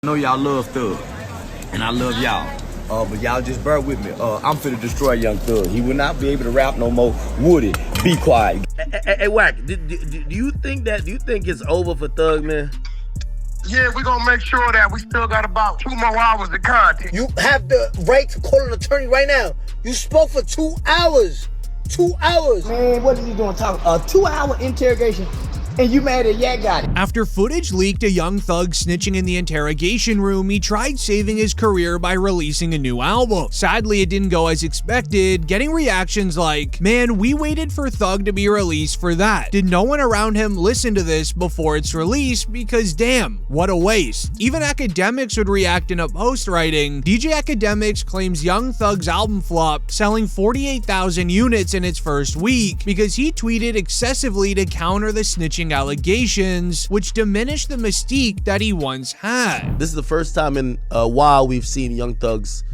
I know y'all love Thug, and I love y'all. But y'all just bear with me. I'm finna destroy Young Thug. He will not be able to rap no more. Would it? Be quiet. Hey, Wack, do you think it's over for Thug, man? Yeah, we're gonna make sure that we still got about 2 more hours of content. You have the right to call an attorney right now. You spoke for 2 hours. 2 hours. Man, what are you doing talking? A 2-hour interrogation, and you mad at Yak got it. After footage leaked of Young Thug snitching in the interrogation room, he tried saving his career by releasing a new album. Sadly, it didn't go as expected, getting reactions like, "Man, we waited for Thug to be released for that. Did no one around him listen to this before it's released? Because damn, what a waste." Even Academics would react in a post writing, DJ Academics claims Young Thug's album flopped, selling 48,000 units in its first week because he tweeted excessively to counter the snitching allegations, which diminished the mystique that he once had. This is the first time in a while we've seen Young Thug's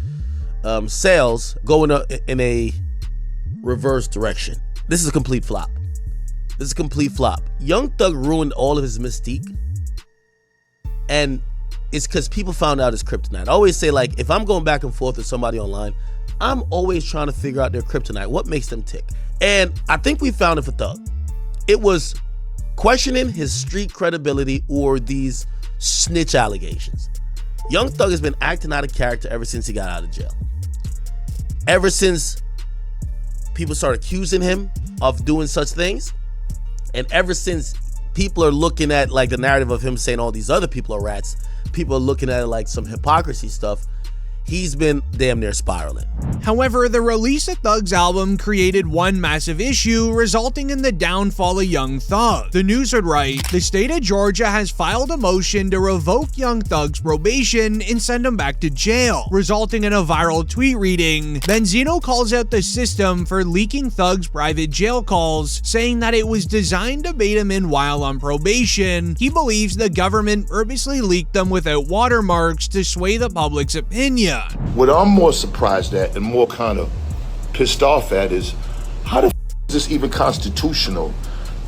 sales going in a reverse direction. This is a complete flop. This is a complete flop. Young Thug ruined all of his mystique, and it's because people found out his kryptonite. I always say, like, if I'm going back and forth with somebody online, I'm always trying to figure out their kryptonite, what makes them tick. And I think we found it for Thug. It was questioning his street credibility or these snitch allegations. Young Thug has been acting out of character ever since he got out of jail. Ever since people started accusing him of doing such things, and ever since people are looking at like the narrative of him saying all these other people are rats, people are looking at it like some hypocrisy stuff, he's been damn near spiraling. However, the release of Thug's album created one massive issue, resulting in the downfall of Young Thug. The news would write, "The state of Georgia has filed a motion to revoke Young Thug's probation and send him back to jail," resulting in a viral tweet reading, "Benzino calls out the system for leaking Thug's private jail calls, saying that it was designed to bait him in while on probation. He believes the government purposely leaked them without watermarks to sway the public's opinion." What I'm more surprised at and more kind of pissed off at is how the is this even constitutional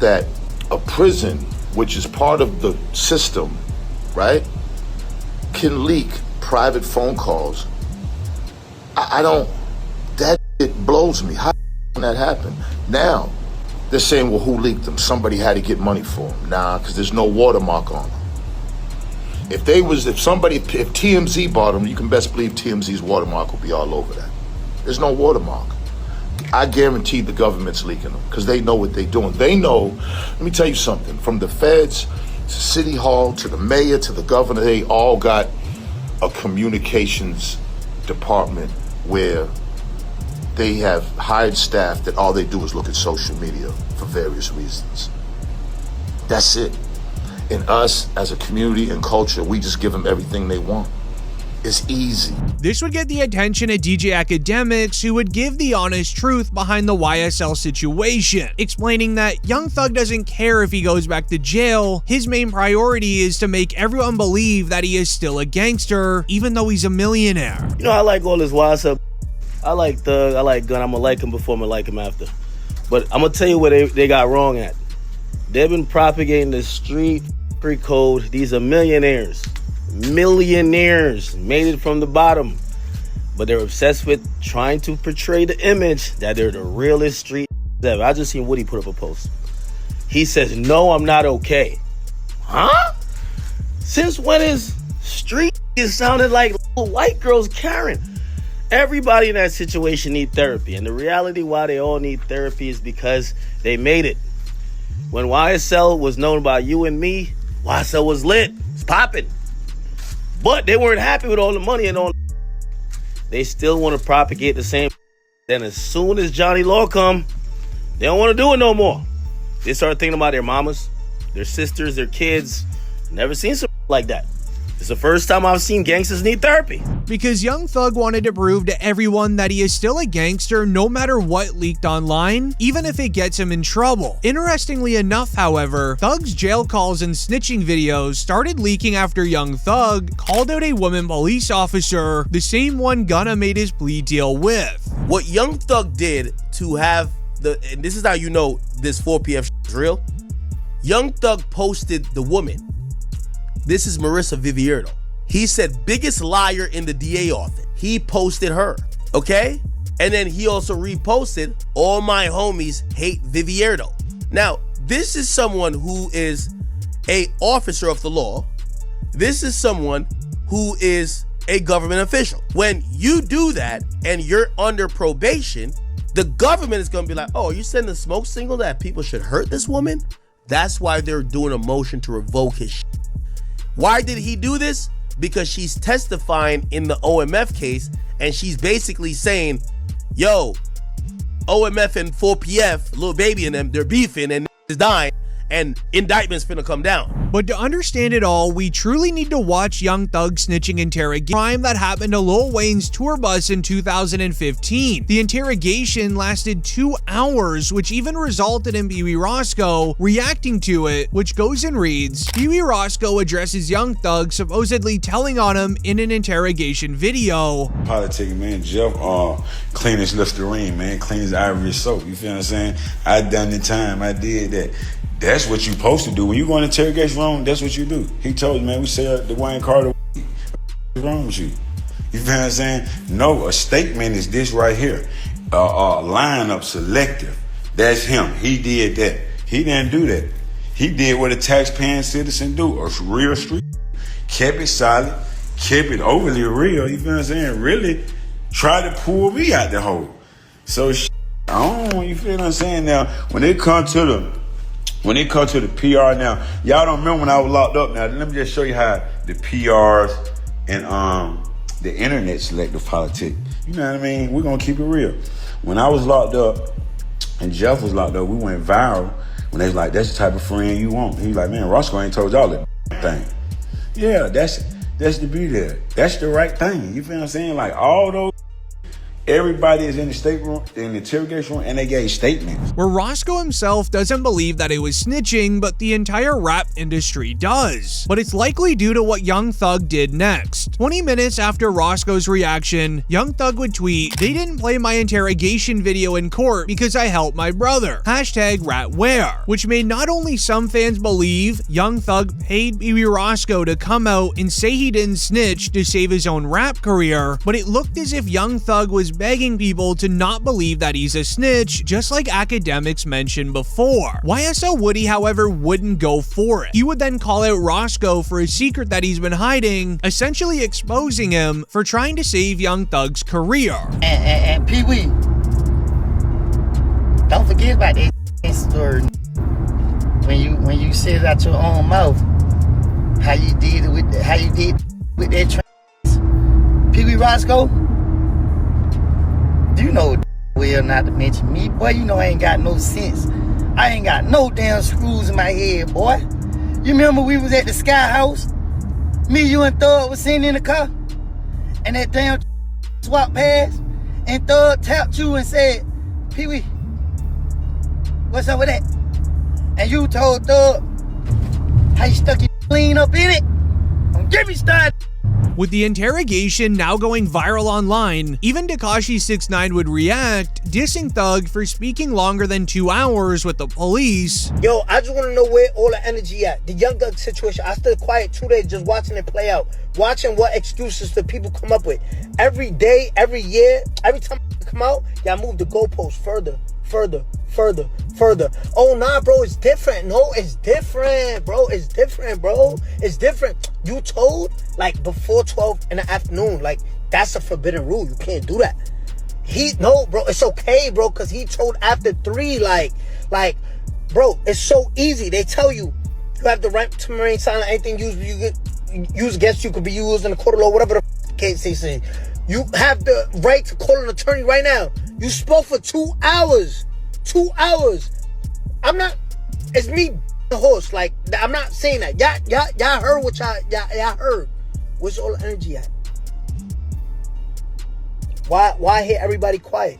that a prison, which is part of the system, right, can leak private phone calls? I don't, that it blows me. How can that happen? Now, they're saying, well, who leaked them? Somebody had to get money for them. Nah, because there's no watermark on them. If TMZ bought them, you can best believe TMZ's watermark will be all over that. There's no watermark. I guarantee the government's leaking them because they know what they're doing. They know, let me tell you something, from the feds to City Hall to the mayor to the governor, they all got a communications department where they have hired staff that all they do is look at social media for various reasons. That's it. And us, as a community and culture, we just give them everything they want. It's easy. This would get the attention of DJ Academics, who would give the honest truth behind the YSL situation, explaining that Young Thug doesn't care if he goes back to jail. His main priority is to make everyone believe that he is still a gangster, even though he's a millionaire. You know, I like all this YSL. I like Thug, I like Gun. I'm gonna like him before, I'm gonna like him after. But I'm gonna tell you what they got wrong at. They've been propagating the street code. These are millionaires. Millionaires made it from the bottom. But they're obsessed with trying to portray the image that they're the realest street ever. I just seen Woody put up a post. He says, "No, I'm not okay." Huh? Since when is street is sounded like little white girls Karen? Everybody in that situation need therapy. And the reality why they all need therapy is because they made it. When YSL was known by you and me, YSL was lit. It's popping. But they weren't happy with all the money and all. They still want to propagate the same. Then as soon as Johnny Law come, they don't want to do it no more. They start thinking about their mamas, their sisters, their kids. Never seen something like that. It's the first time I've seen gangsters need therapy. Because Young Thug wanted to prove to everyone that he is still a gangster no matter what leaked online, even if it gets him in trouble. Interestingly enough, however, Thug's jail calls and snitching videos started leaking after Young Thug called out a woman police officer, the same one Gunna made his plea deal with. What Young Thug did to have and this is how you know this 4 p.m. is real. Young Thug posted the woman. This is Marissa Vivierto. He said biggest liar in the DA office. He posted her, okay? And then he also reposted, all my homies hate Vivierdo. Now, this is someone who is a officer of the law. This is someone who is a government official. When you do that and you're under probation, the government is gonna be like, oh, you sending a smoke signal that people should hurt this woman? That's why they're doing a motion to revoke his shit. Why did he do this? Because she's testifying in the OMF case and she's basically saying, yo, OMF and 4PF, Lil Baby and them, they're beefing and is dying and indictments finna come down. But to understand it all, we truly need to watch Young Thug snitching interrogation, crime that happened to Lil Wayne's tour bus in 2015. The interrogation lasted 2 hours, which even resulted in Pee Wee Roscoe reacting to it, which goes and reads, Pee Wee Roscoe addresses Young Thug supposedly telling on him in an interrogation video. Politicking, man, Jeff, clean as Listerine, man, clean as Irish soap, you feel what I'm saying? I done the time, I did that. That's what you supposed to do. When you go in the interrogation room, that's what you do. He told you, man, we said the Wayne Carter, what's wrong with you? You feel what I'm saying? No, a statement is this right here. Lineup selective. That's him. He did that. He didn't do that. He did what a taxpaying citizen do. A real street. Kept it solid. Kept it overly real. You feel what I'm saying? Really tried to pull me out the hole. So, I don't, you feel what I'm saying? Now, when it comes to the PR now, y'all don't remember when I was locked up. Now, let me just show you how the PRs and the internet selective politics. You know what I mean? We're gonna keep it real. When I was locked up and Jeff was locked up, we went viral when they was like, that's the type of friend you want. He was like, man, Roscoe ain't told y'all that thing. Yeah, that's the beauty there. That's the right thing. You feel what I'm saying? Like all those, everybody is in the stateroom, in the interrogation room, and they gave statements. Where Roscoe himself doesn't believe that it was snitching, but the entire rap industry does. But it's likely due to what Young Thug did next. 20 minutes after Roscoe's reaction, Young Thug would tweet, they didn't play my interrogation video in court because I helped my brother. #RatWare. Which made not only some fans believe Young Thug paid Pee Wee Roscoe to come out and say he didn't snitch to save his own rap career, but it looked as if Young Thug was begging people to not believe that he's a snitch, just like academics mentioned before. YSL Woody, however, wouldn't go for it. He would then call out Roscoe for a secret that he's been hiding, essentially exposing him for trying to save Young Thug's career. And Pee Wee, don't forget about that story. When you said it out your own mouth, how you did with that Pee Wee Roscoe. You know well not to mention me, boy. You know I ain't got no sense. I ain't got no damn screws in my head, boy. You remember we was at the Sky House? Me, you, and Thug was sitting in the car, and that damn swap past, and Thug tapped you and said, Pee Wee, what's up with that? And you told Thug how you stuck your clean up in it. Don't get me started. With the interrogation now going viral online, even Tekashi69 would react, dissing Thug for speaking longer than 2 hours with the police. Yo, I just want to know where all the energy at. The Young Thug situation, I stood quiet 2 days just watching it play out. Watching what excuses the people come up with. Every day, every year, every time I come out, y'all move the goalposts further. Oh, nah, bro, it's different. No, it's different, bro. It's different. You told, like, before 12 in the afternoon. Like, that's a forbidden rule. You can't do that. No, bro, it's okay, bro, because he told after 3, like, bro, it's so easy. They tell you have the right to remain silent. Anything used against you could be used in a court of law, whatever the case they say. You have the right to call an attorney right now. You spoke for 2 hours. 2 hours. It's me, the host. Like, I'm not saying that. Y'all heard what y'all heard. Where's all the energy at? Why hear everybody quiet?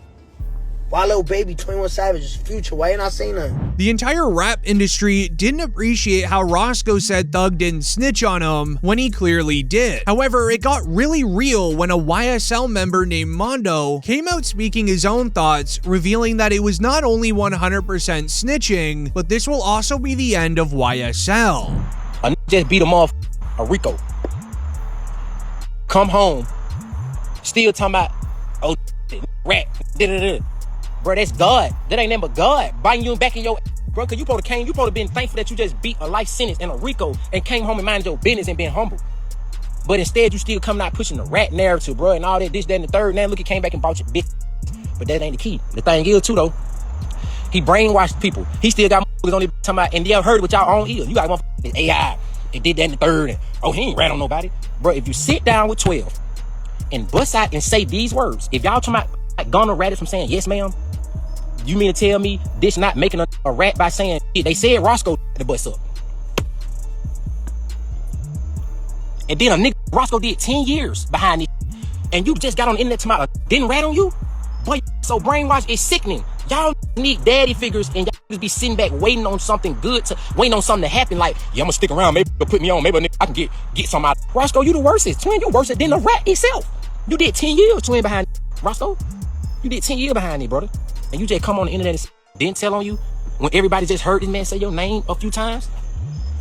Why Lil Baby, 21 Savage's Future? Why you not saying nothing? The entire rap industry didn't appreciate how Roscoe said Thug didn't snitch on him when he clearly did. However, it got really real when a YSL member named Mondo came out speaking his own thoughts, revealing that it was not only 100% snitching, but this will also be the end of YSL. I just beat him off a RICO. come home, still talking about, oh, rat, da-da-da. Bro, that's God. That ain't nothing but God biting you back in your bro, cause you supposed to been thankful that you just beat a life sentence in a RICO and came home and minded your business and been humble. But instead, you still coming out pushing the rat narrative, bro, and all that, this, that, and the third. Now look, he came back and bought your bitch. But that ain't the key. The thing is, too, though, he brainwashed people. He still got motherfuckers on there talking about, and y'all heard it with y'all own ears. You got motherfuckers AI. They did that in the third. And, oh, he ain't rat on nobody. Bro, if you sit down with 12 and bust out and say these words, if y'all talking about like, gonna rat it from saying, yes, ma'am, you mean to tell me this not making a rat by saying, they said Roscoe the bus up. And then a nigga, Roscoe did 10 years behind this. And you just got on the internet tomorrow, didn't rat on you? Boy, so brainwashed is sickening. Y'all need daddy figures and y'all just be sitting back waiting on something good, waiting on something to happen. Like, yeah, I'm gonna stick around, maybe they'll put me on, maybe I can get some out. Roscoe, you the worstest. Twin, you worse than the rat itself. You did 10 years, twin, behind Roscoe. You did 10 years behind it, brother. And you just come on the internet and didn't tell on you when everybody just heard this man say your name a few times?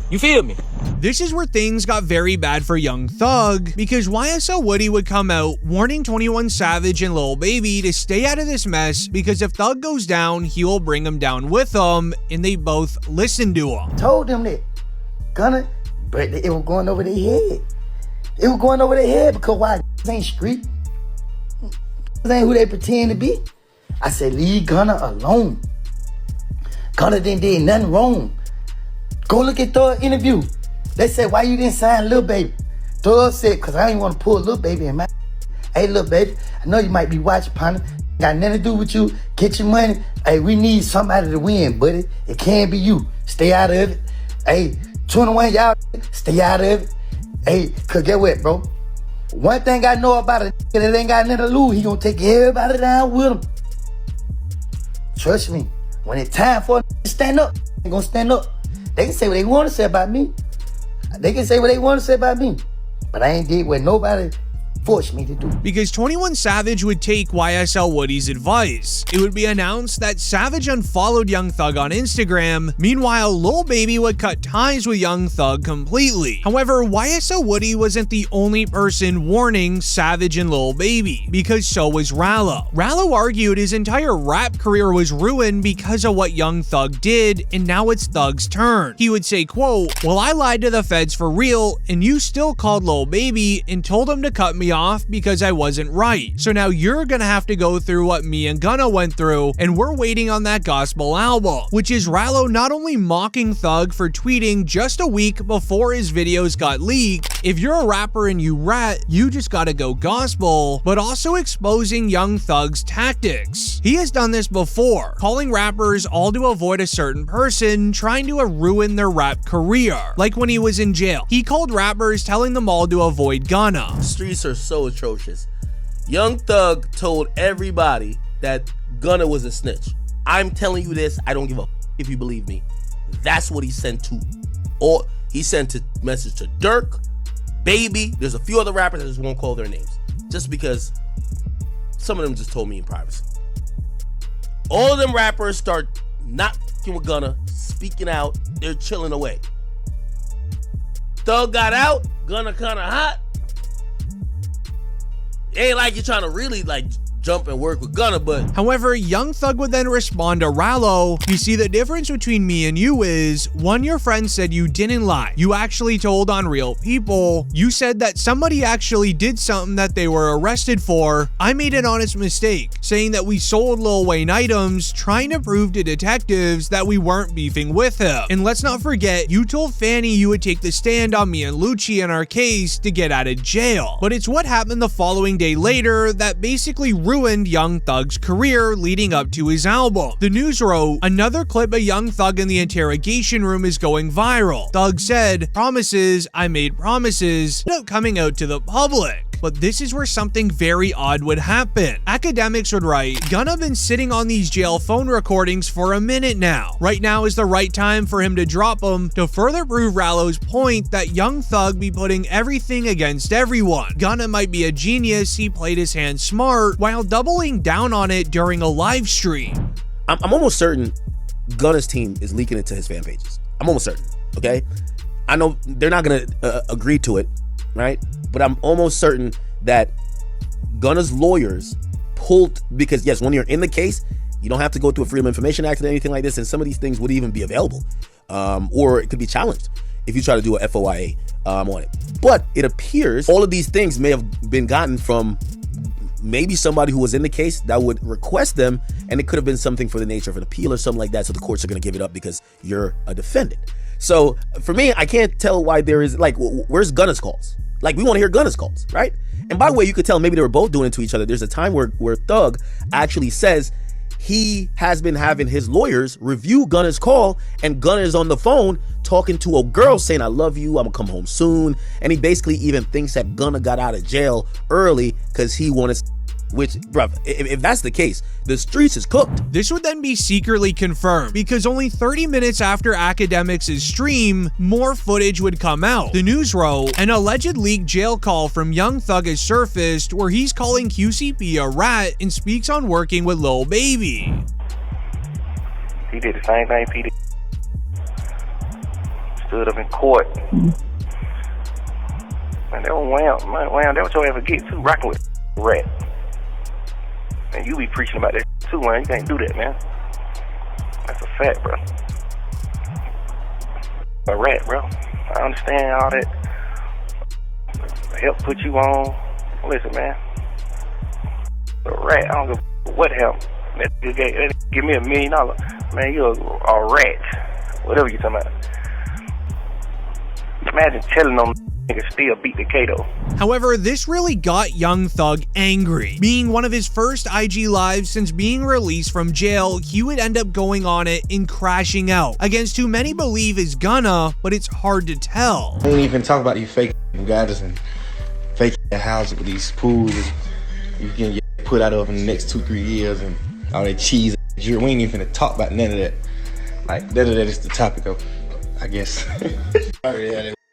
You feel me? This is where things got very bad for Young Thug, because YSL Woody would come out warning 21 Savage and Lil Baby to stay out of this mess because if Thug goes down, he will bring him down with him, and they both listened to him. Told them that. Gunna, but it was going over their head. It was going over their head because why? This ain't street. This ain't who they pretend to be. I said, leave Gunna alone. Gunna didn't do nothing wrong. Go look at Thug's interview. They said, why you didn't sign Lil Baby? Thug said, because I didn't want to pull Lil Baby in my... Hey, Lil Baby, I know you might be watching, partner. Got nothing to do with you. Get your money. Hey, we need somebody to win, buddy. It can't be you. Stay out of it. Hey, 21, y'all, stay out of it. Hey, because get what, bro? One thing I know about it, that ain't got nothing to lose, he gonna take everybody down with him. Trust me, when it's time for to stand up, they gonna stand up. They can say what they want to say about me. They can say what they want to say about me. But I ain't did what nobody forced me to do. Because 21 Savage would take YSL Woody's advice. It would be announced that Savage unfollowed Young Thug on Instagram. Meanwhile, Lil Baby would cut ties with Young Thug completely. However, YSL Woody wasn't the only person warning Savage and Lil Baby, because so was Rallo. Rallo argued his entire rap career was ruined because of what Young Thug did, and now it's Thug's turn. He would say, quote, well, I lied to the feds for real, and you still called Lil Baby and told him to cut me off because I wasn't right. So now you're gonna have to go through what me and Gunna went through, and we're waiting on that gospel album, which is Rallo not only mocking Thug for tweeting just a week before his videos got leaked, if you're a rapper and you rat, you just gotta go gospel, but also exposing Young Thug's tactics. He has done this before, calling rappers all to avoid a certain person, trying to ruin their rap career. Like when he was in jail, he called rappers telling them all to avoid Gunna. Streets are so atrocious. Young Thug told everybody that Gunna was a snitch. I'm telling you this, I don't give a f if you believe me. That's what he sent to. Or he sent a message to Dirk, Baby. There's a few other rappers, I just won't call their names. Just because some of them just told me in privacy. All of them rappers start not f***ing with Gunna, speaking out, they're chilling away. Thug got out, Gunna kinda hot. Ain't like you're trying to really like jump and work with Gunna, but... However, Young Thug would then respond to Rallo, you see, the difference between me and you is, one, your friend said you didn't lie. You actually told on real people. You said that somebody actually did something that they were arrested for. I made an honest mistake, saying that we sold Lil Wayne items, trying to prove to detectives that we weren't beefing with him. And let's not forget, you told Fanny you would take the stand on me and Lucci in our case to get out of jail. But it's what happened the following day later that basically ruined Young Thug's career leading up to his album. The news wrote, another clip of Young Thug in the interrogation room is going viral. Thug said, promises, I made promises, without coming out to the public. But this is where something very odd would happen. Academics would write, Gunna been sitting on these jail phone recordings for a minute now. Right now is the right time for him to drop them to further prove Rallo's point that Young Thug be putting everything against everyone. Gunna might be a genius, he played his hand smart, while doubling down on it during a live stream. I'm almost certain Gunna's team is leaking it to his fan pages. I'm almost certain, okay? I know they're not gonna agree to it, right? But I'm almost certain that Gunna's lawyers pulled, because yes, when you're in the case, you don't have to go through a Freedom of Information Act or anything like this, and some of these things would even be available, or it could be challenged if you try to do a FOIA on it. But it appears all of these things may have been gotten from maybe somebody who was in the case that would request them, and it could have been something for the nature of an appeal or something like that, so the courts are going to give it up because you're a defendant. So for me, I can't tell why there is, like, where's Gunna's calls? Like, we want to hear Gunna's calls, right? And by the way, you could tell maybe they were both doing it to each other. There's a time where Thug actually says he has been having his lawyers review Gunna's call, and Gunna is on the phone talking to a girl saying, I love you, I'm gonna come home soon. And he basically even thinks that Gunna got out of jail early because he wanted, which, bruh, if that's the case, the streets is cooked. This would then be secretly confirmed, because only 30 minutes after Academics' stream, more footage would come out. The news wrote, an alleged leaked jail call from Young Thug has surfaced where he's calling QCP a rat and speaks on working with Lil Baby. He did the same thing P did. Stood up in court. Man, that was wham, that was your ever get too, rocking with rat. And you be preaching about that too, man. You can't do that, man. That's a fact, bro. A rat, bro. I understand all that help put you on. Listen, man. A rat, I don't give what help. Give me $1 million. Man, you're a rat. Whatever you talking about. Imagine telling them niggas still beat the Kato. However, this really got Young Thug angry. Being one of his first IG lives since being released from jail, he would end up going on it and crashing out against who many believe is Gunna, but it's hard to tell. We ain't even talk about these fake guys and fake houses with these pools you can get put out of in the next 2-3 years and all that cheese. We ain't even gonna talk about none of that. Like, that is the topic of, I guess.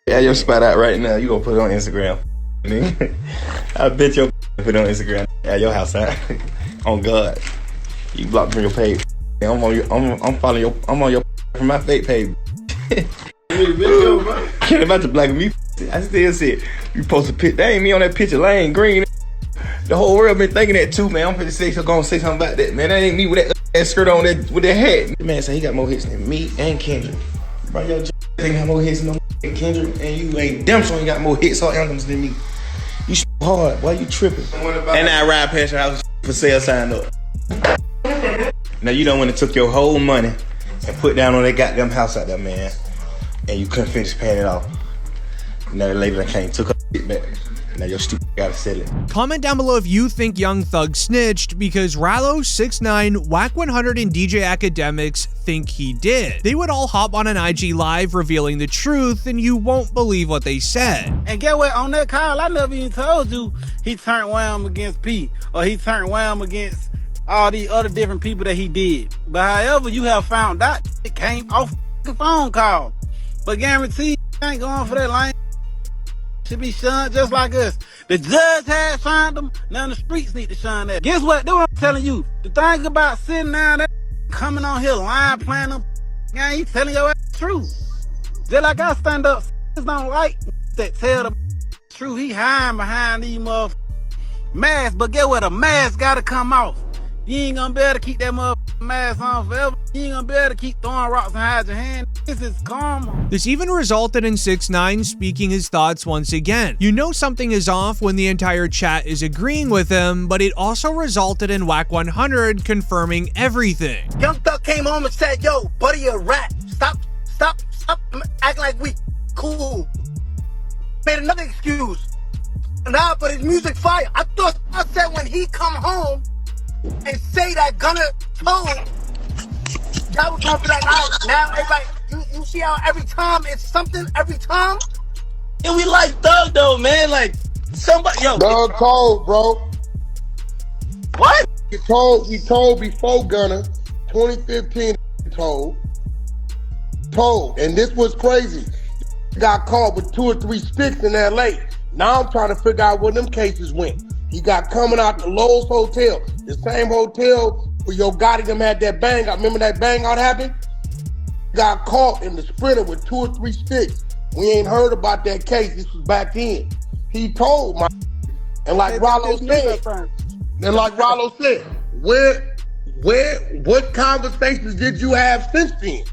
Yeah, your spot out right now. You gonna put it on Instagram. I bet you put it on Instagram. Yeah, your house out. On God. You blocked from your page. I'm on your from my fake page. Can't about to black me. I still see it. You post a picture. That ain't me on that picture. Lane Green. The whole world been thinking that too, man. I'm gonna say something about that, man. That ain't me with that skirt on, with that hat. Man say he got more hits than me and Kendrick. Bro, your ain't got more hits than Kendrick, and you ain't damn sure ain't got more hits or anthems than me. You hard, why you tripping? And I ride past your house for sale sign up. Now you done went and took your whole money and put down on that goddamn house out there, man, and you couldn't finish paying it off. Now the lady that came took her shit back. Now your stupid gotta sell it. Comment down below if you think Young Thug snitched, because Rallo, 6ix9ine, Whack 100, and DJ Academics think he did. They would all hop on an IG live revealing the truth, and you won't believe what they said. And get what? On that call, I never even told you he turned wham against P, or he turned wham against all these other different people that he did. But however, you have found out it came off the phone call. But guarantee I ain't going for that line. Should be shunned just like us. The judge had shunned them. Now the streets need to shun that. Guess what? That's what I'm telling you. The thing about sitting down there, coming on here lying, playing them, yeah, he telling your ass the truth. Just like I stand up, don't like that tell the truth. He hiding behind these motherfuckers masks. But get what? A mask gotta come off. You ain't gonna be able to keep that motherfucking mask on forever. You ain't gonna be able to keep throwing rocks and hide your hand. This is karma. This even resulted in 6ix9ine speaking his thoughts once again. You know something is off when the entire chat is agreeing with him, but it also resulted in Whack 100 confirming everything. Young Thug came home and said, yo, buddy, a rat. Stop acting like we cool. Made another excuse. Nah, but his music fire. I thought I said when he come home and say that Gunna told, that was gonna be like, all right, now everybody, you see how every time it's something, every time? And we like Thug though, man. Like, somebody, yo. Thug told, bro. What? He told before Gunna, 2015, told. And this was crazy. Got caught with 2 or 3 sticks in LA. Now I'm trying to figure out where them cases went. He got coming out the Lowe's Hotel, the same hotel where Yo Gotti them had that bang out. Remember that bang out happened? Got caught in the Sprinter with 2 or 3 sticks. We ain't heard about that case. This was back then. he told my, and like Rollo said, what conversations did you have since then?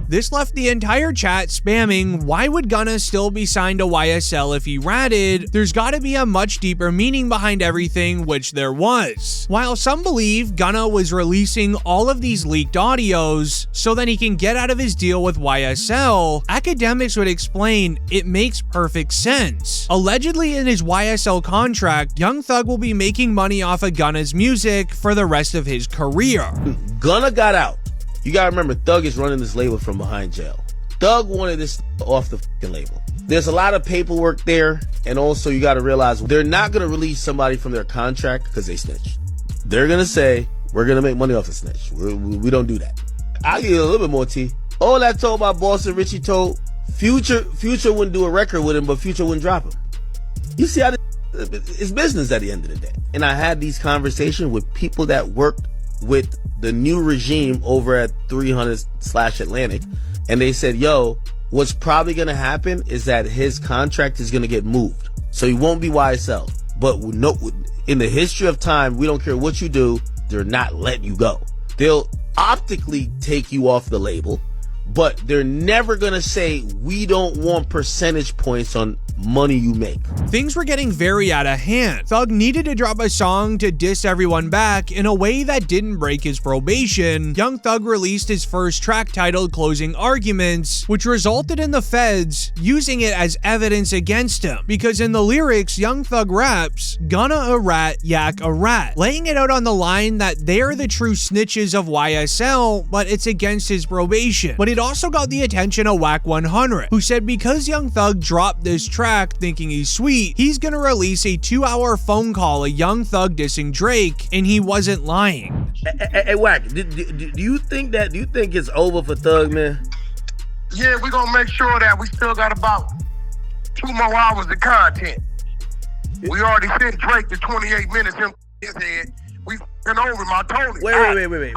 This left the entire chat spamming, why would Gunna still be signed to YSL if he ratted? There's gotta be a much deeper meaning behind everything, which there was. While some believe Gunna was releasing all of these leaked audios so that he can get out of his deal with YSL, academics would explain it makes perfect sense. Allegedly in his YSL contract, Young Thug will be making money off of Gunna's music for the rest of his career. Gunna got out. You gotta remember, Thug is running this label from behind jail. Thug wanted this off the fucking label. There's a lot of paperwork there, and also you gotta realize they're not gonna release somebody from their contract because they snitched. They're gonna say, we're gonna make money off the snitch. We don't do that. I'll give you a little bit more tea. All that told my boss and Richie told, Future wouldn't do a record with him, but Future wouldn't drop him. You see how it's business at the end of the day. And I had these conversations with people that worked with the new regime over at 300/Atlantic, and they said, yo, what's probably gonna happen is that his contract is gonna get moved, so he won't be YSL. But no, in the history of time, we don't care what you do, they're not letting you go. They'll optically take you off the label, but they're never gonna say we don't want percentage points on money you make. Things were getting very out of hand. Thug needed to drop a song to diss everyone back in a way that didn't break his probation. Young Thug released his first track titled Closing Arguments, which resulted in the feds using it as evidence against him, because in the lyrics, Young Thug raps, "Gunna a rat, yak a rat," laying it out on the line that they're the true snitches of YSL, but it's against his probation. But it also got the attention of Whack 100, who said because Young Thug dropped this track thinking he's sweet, he's gonna release a 2-hour phone call of Young Thug dissing Drake, and he wasn't lying. Hey, Whack, do you think it's over for Thug, man? Yeah, we're gonna make sure that we still got about 2 more hours of content. We already sent Drake to 28 minutes in his head. We f***ing over him. I told him. Wait.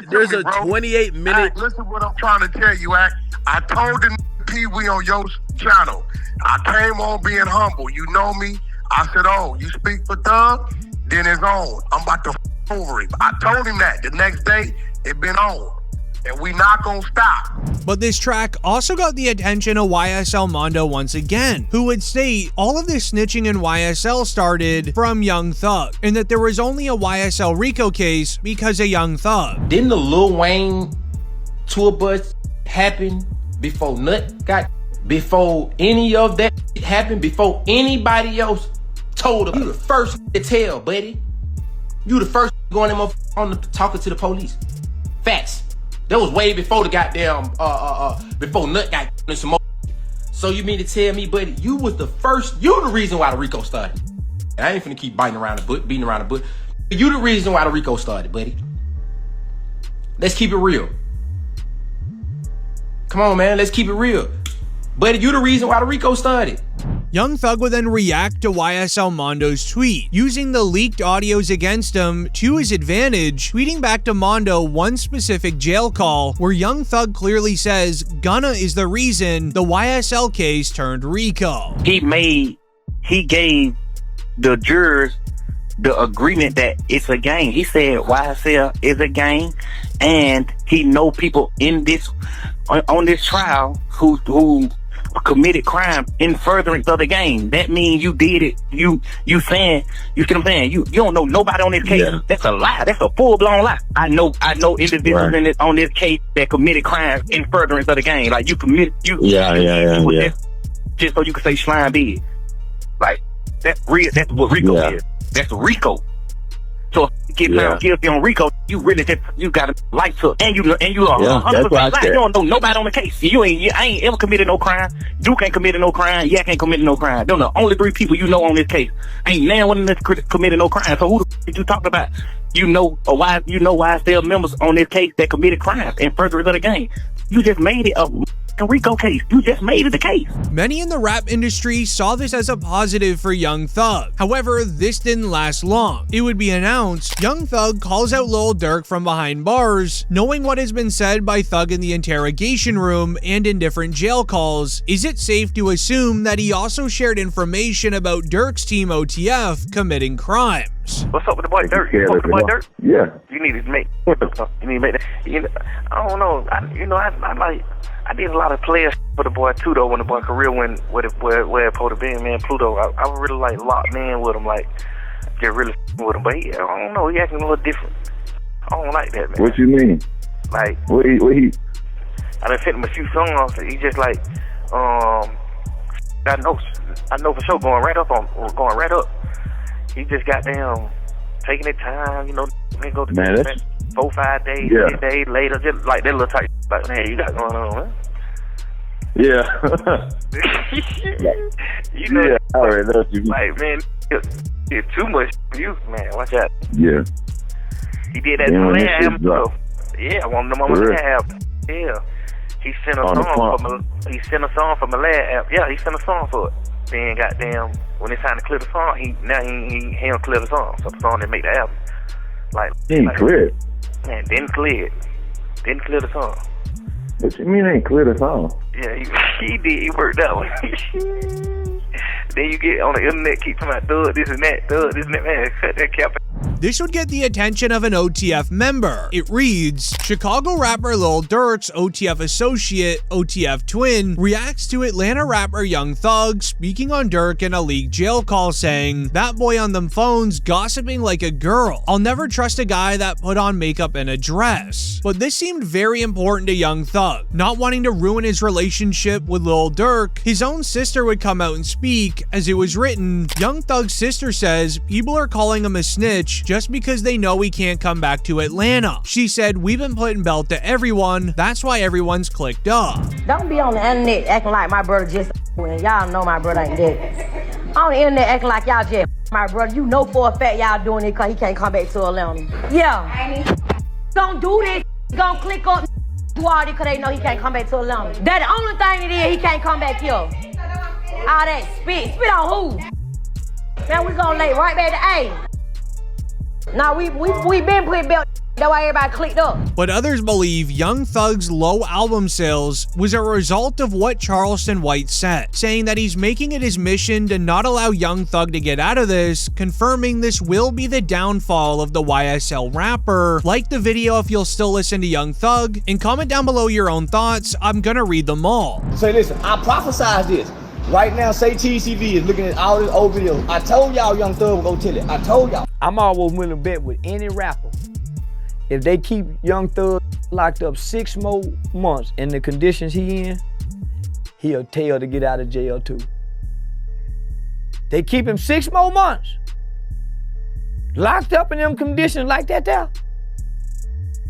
There's a 28-minute... Listen what I'm trying to tell you, Act. I told the Pee Wee on your channel. I came on being humble. You know me. I said, oh, you speak for Thug? Then it's on. I'm about to f*** over him. I told him that. The next day, it been on. And we not gonna stop. But this track also got the attention of YSL Mondo once again, who would state all of this snitching in YSL started from Young Thug, and that there was only a YSL RICO case because of Young Thug. Didn't the Lil Wayne tour bus happen before Nut got, before any of that happened, before anybody else told him? You the first to tell, buddy. You the first going on talking to the police. Facts. That was way before the goddamn, before Nut got in some more. So you mean to tell me, buddy, you was the first, you the reason why the RICO started. And I ain't finna keep beating around the bush. You the reason why the RICO started, buddy. Let's keep it real. Come on, man, let's keep it real. Buddy, you the reason why the RICO started. Young Thug would then react to YSL Mondo's tweet, using the leaked audios against him to his advantage, tweeting back to Mondo one specific jail call where Young Thug clearly says Gunna is the reason the YSL case turned RICO. He gave the jurors the agreement that it's a gang. He said YSL is a gang, and he know people in this, on this trial who committed crime in furtherance of the game. That means you did it. You saying, you see what I'm saying? You don't know nobody on this case. Yeah. That's a lie. That's a full-blown lie. I know individuals right. On this case that committed crimes in furtherance of the game. Like you committed, yeah. Just so you can say slime big. Like that's real. That's what RICO is. That's RICO. So if you get found guilty on RICO, you really just, you got a light up, and you are 100% lying. You don't know nobody on the case. I ain't ever committed no crime. Duke ain't committed no crime. Yak ain't committed no crime. Them the only 3 people you know on this case. Ain't now one of them committed no crime. So who the f you talking about? You know YSL members on this case that committed crimes in furtherance of the game. You just made it up. RICO case. You just made it a case. Many in the rap industry saw this as a positive for Young Thug. However, this didn't last long. It would be announced, Young Thug calls out Lil Durk from behind bars, knowing what has been said by Thug in the interrogation room and in different jail calls. Is it safe to assume that he also shared information about Durk's team OTF committing crimes? What's up with the boy Durk? You fuck with the boy Durk? Yeah. You need to make. You need to make that. I don't know. I did a lot of players for the boy too though. When the boy career went where it supposed to be, man, Pluto. I was really like locked in with him, like get really with him. But I don't know. He acting a little different. I don't like that, man. What you mean? Like what he? I done sent him a few songs. He just like I know for sure going right up. He just got them taking their time, you know, they go to 4-5 days, 10 days later, just like that little type, like, man, you got going on, man. Yeah. You know, yeah, I already know what you mean. like, man, it's too much for you, man, watch out. Yeah. He did that on that album, so, yeah, I want them on that album, yeah. He sent a song for my last album, yeah, he sent a song for it. Then goddamn, when it's time to clear the song, he don't clear the song. So the song didn't make the album. Like he ain't clear. Man, didn't clear it. Didn't clear the song. What you mean ain't clear the song? Yeah, he did. He worked that one. Then you get on the internet, keep talking about thug this and that, man. Cut that cap. This would get the attention of an OTF member. It reads, Chicago rapper Lil Durk's OTF associate, OTF twin, reacts to Atlanta rapper Young Thug speaking on Durk in a leaked jail call saying, that boy on them phones gossiping like a girl. I'll never trust a guy that put on makeup and a dress. But this seemed very important to Young Thug, not wanting to ruin his relationship with Lil Durk. His own sister would come out and speak. As it was written, Young Thug's sister says people are calling him a snitch just because they know he can't come back to Atlanta. She said, we've been putting belt to everyone, that's why everyone's clicked up. Don't be on the internet acting like my brother just when y'all know my brother ain't dead. On the internet acting like y'all just my brother. You know for a fact y'all doing it because he can't come back to Atlanta. Yeah. Don't do this. Don't click up do all this because they know he can't come back to Atlanta. That the only thing it is, he can't come back here. All that spit on who? Man, we gonna lay right back to A. Now we been putting belt. That's why everybody clicked up. But others believe Young Thug's low album sales was a result of what Charleston White said, saying that he's making it his mission to not allow Young Thug to get out of this, confirming this will be the downfall of the YSL rapper. Like the video if you'll still listen to Young Thug, and comment down below your own thoughts. I'm gonna read them all. Say, listen, I prophesied this. Right now, say TCV is looking at all this old videos. I told y'all Young Thug would go tell it. I told y'all. I'm always willing to bet with any rapper. If they keep Young Thug locked up 6 more months in the conditions he in, he'll tell to get out of jail too. They keep him 6 more months, locked up in them conditions like that there,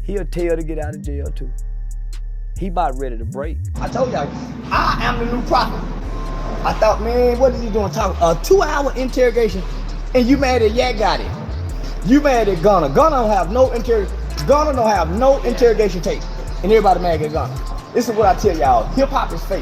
he'll tell to get out of jail too. He about ready to break. I told y'all, I am the new prophet. I thought, man, what is he doing talking? A 2-hour interrogation, and you mad that Yak got it. You mad at Gunna. Gunna don't have no interrogation tape, and everybody mad at Gunna. This is what I tell y'all, hip hop is fake.